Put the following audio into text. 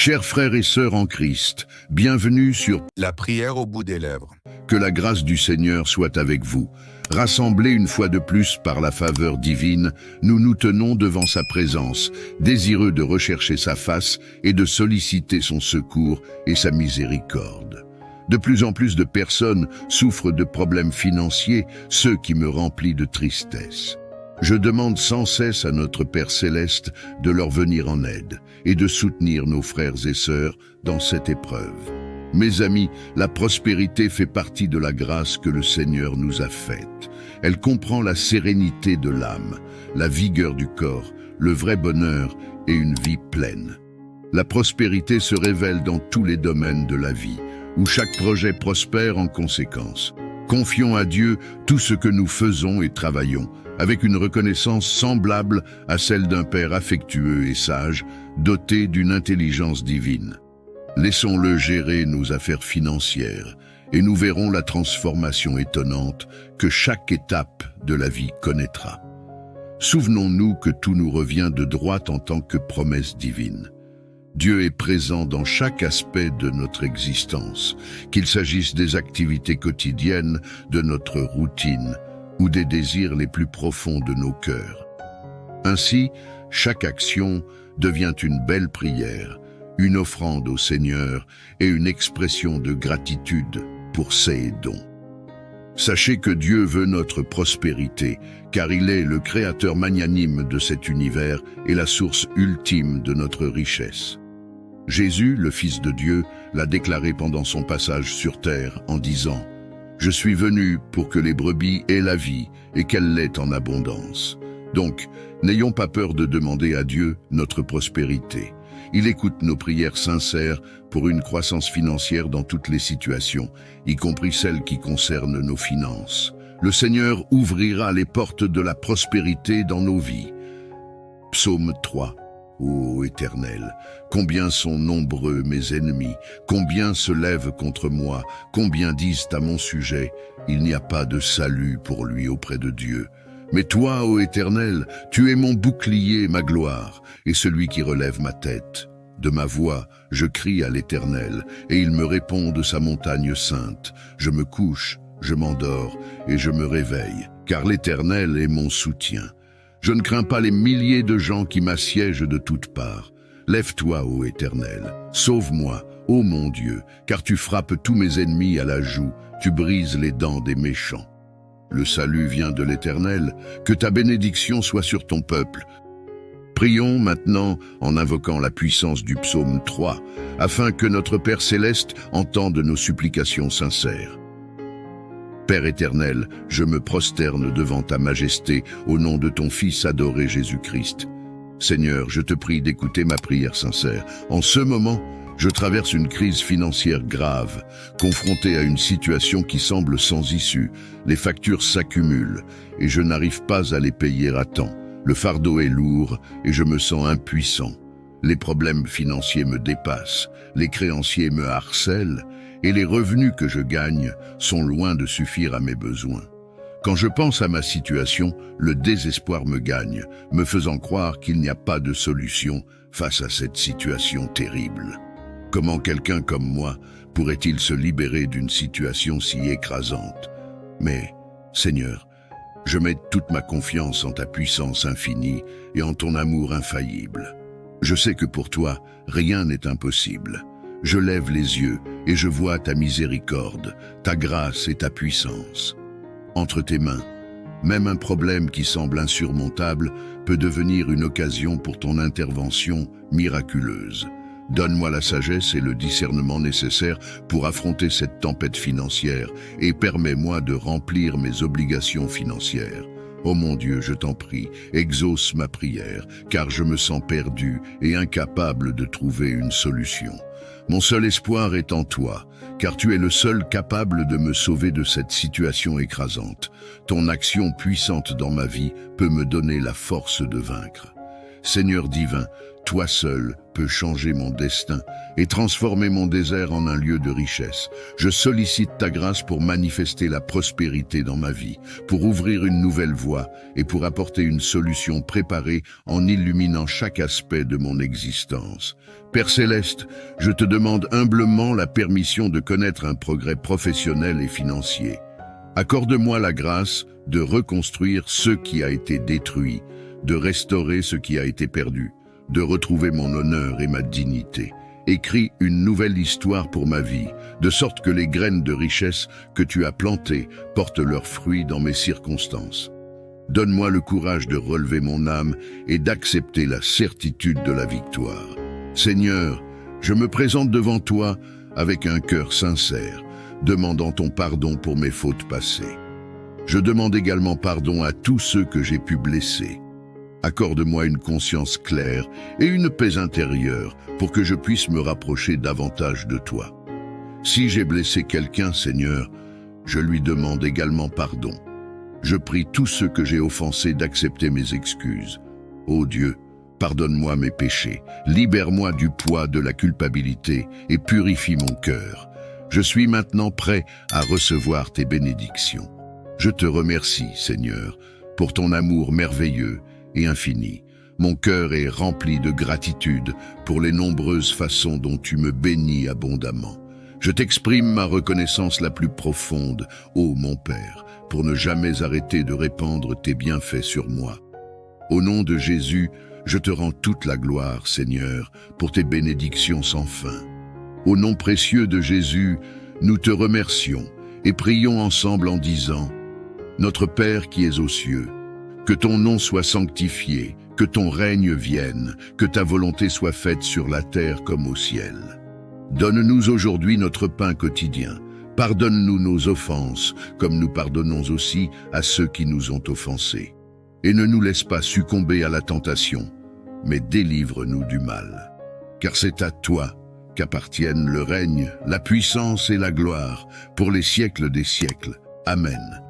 Chers frères et sœurs en Christ, bienvenue sur La prière au bout des lèvres. Que la grâce du Seigneur soit avec vous. Rassemblés une fois de plus par la faveur divine, nous nous tenons devant sa présence, désireux de rechercher sa face et de solliciter son secours et sa miséricorde. De plus en plus de personnes souffrent de problèmes financiers, ce qui me remplit de tristesse. Je demande sans cesse à notre Père Céleste de leur venir en aide et de soutenir nos frères et sœurs dans cette épreuve. Mes amis, la prospérité fait partie de la grâce que le Seigneur nous a faite. Elle comprend la sérénité de l'âme, la vigueur du corps, le vrai bonheur et une vie pleine. La prospérité se révèle dans tous les domaines de la vie, où chaque projet prospère en conséquence. Confions à Dieu tout ce que nous faisons et travaillons, avec une reconnaissance semblable à celle d'un Père affectueux et sage, doté d'une intelligence divine. Laissons-le gérer nos affaires financières et nous verrons la transformation étonnante que chaque étape de la vie connaîtra. Souvenons-nous que tout nous revient de droite en tant que promesse divine. Dieu est présent dans chaque aspect de notre existence, qu'il s'agisse des activités quotidiennes, de notre routine ou des désirs les plus profonds de nos cœurs. Ainsi, chaque action devient une belle prière, une offrande au Seigneur et une expression de gratitude pour ses dons. Sachez que Dieu veut notre prospérité, car il est le créateur magnanime de cet univers et la source ultime de notre richesse. Jésus, le Fils de Dieu, l'a déclaré pendant son passage sur terre en disant « Je suis venu pour que les brebis aient la vie et qu'elle l'ait en abondance. » Donc, n'ayons pas peur de demander à Dieu notre prospérité. Il écoute nos prières sincères pour une croissance financière dans toutes les situations, y compris celles qui concernent nos finances. Le Seigneur ouvrira les portes de la prospérité dans nos vies. Psaume 3. Ô Éternel, combien sont nombreux mes ennemis, combien se lèvent contre moi, combien disent à mon sujet, il n'y a pas de salut pour lui auprès de Dieu. Mais toi, ô Éternel, tu es mon bouclier, ma gloire, et celui qui relève ma tête. De ma voix, je crie à l'Éternel, et il me répond de sa montagne sainte. Je me couche, je m'endors, et je me réveille, car l'Éternel est mon soutien. Je ne crains pas les milliers de gens qui m'assiègent de toutes parts. Lève-toi, ô Éternel, sauve-moi, ô mon Dieu, car tu frappes tous mes ennemis à la joue, tu brises les dents des méchants. Le salut vient de l'Éternel, que ta bénédiction soit sur ton peuple. Prions maintenant en invoquant la puissance du psaume 3, afin que notre Père Céleste entende nos supplications sincères. Père éternel, je me prosterne devant ta majesté au nom de ton Fils adoré Jésus-Christ. Seigneur, je te prie d'écouter ma prière sincère. En ce moment, je traverse une crise financière grave, confronté à une situation qui semble sans issue. Les factures s'accumulent et je n'arrive pas à les payer à temps. Le fardeau est lourd et je me sens impuissant. Les problèmes financiers me dépassent, les créanciers me harcèlent et les revenus que je gagne sont loin de suffire à mes besoins. Quand je pense à ma situation, le désespoir me gagne, me faisant croire qu'il n'y a pas de solution face à cette situation terrible. Comment quelqu'un comme moi pourrait-il se libérer d'une situation si écrasante? Mais, Seigneur, je mets toute ma confiance en ta puissance infinie et en ton amour infaillible. Je sais que pour toi, rien n'est impossible. Je lève les yeux et je vois ta miséricorde, ta grâce et ta puissance. Entre tes mains, même un problème qui semble insurmontable peut devenir une occasion pour ton intervention miraculeuse. Donne-moi la sagesse et le discernement nécessaires pour affronter cette tempête financière et permets-moi de remplir mes obligations financières. Ô mon Dieu, je t'en prie, exauce ma prière, car je me sens perdu et incapable de trouver une solution. Mon seul espoir est en toi, car tu es le seul capable de me sauver de cette situation écrasante. Ton action puissante dans ma vie peut me donner la force de vaincre. Seigneur divin, Toi seul peux changer mon destin et transformer mon désert en un lieu de richesse. Je sollicite ta grâce pour manifester la prospérité dans ma vie, pour ouvrir une nouvelle voie et pour apporter une solution préparée en illuminant chaque aspect de mon existence. Père Céleste, je te demande humblement la permission de connaître un progrès professionnel et financier. Accorde-moi la grâce de reconstruire ce qui a été détruit, de restaurer ce qui a été perdu, de retrouver mon honneur et ma dignité. Écris une nouvelle histoire pour ma vie, de sorte que les graines de richesse que tu as plantées portent leurs fruits dans mes circonstances. Donne-moi le courage de relever mon âme et d'accepter la certitude de la victoire. Seigneur, je me présente devant toi avec un cœur sincère, demandant ton pardon pour mes fautes passées. Je demande également pardon à tous ceux que j'ai pu blesser. Accorde-moi une conscience claire et une paix intérieure pour que je puisse me rapprocher davantage de toi. Si j'ai blessé quelqu'un, Seigneur, je lui demande également pardon. Je prie tous ceux que j'ai offensés d'accepter mes excuses. Ô Dieu, pardonne-moi mes péchés, libère-moi du poids de la culpabilité et purifie mon cœur. Je suis maintenant prêt à recevoir tes bénédictions. Je te remercie, Seigneur, pour ton amour merveilleux et infini. Mon cœur est rempli de gratitude pour les nombreuses façons dont tu me bénis abondamment. Je t'exprime ma reconnaissance la plus profonde, ô mon Père, pour ne jamais arrêter de répandre tes bienfaits sur moi. Au nom de Jésus, je te rends toute la gloire, Seigneur, pour tes bénédictions sans fin. Au nom précieux de Jésus, nous te remercions et prions ensemble en disant: Notre Père qui es aux cieux, que ton nom soit sanctifié, que ton règne vienne, que ta volonté soit faite sur la terre comme au ciel. Donne-nous aujourd'hui notre pain quotidien. Pardonne-nous nos offenses, comme nous pardonnons aussi à ceux qui nous ont offensés. Et ne nous laisse pas succomber à la tentation, mais délivre-nous du mal. Car c'est à toi qu'appartiennent le règne, la puissance et la gloire, pour les siècles des siècles. Amen.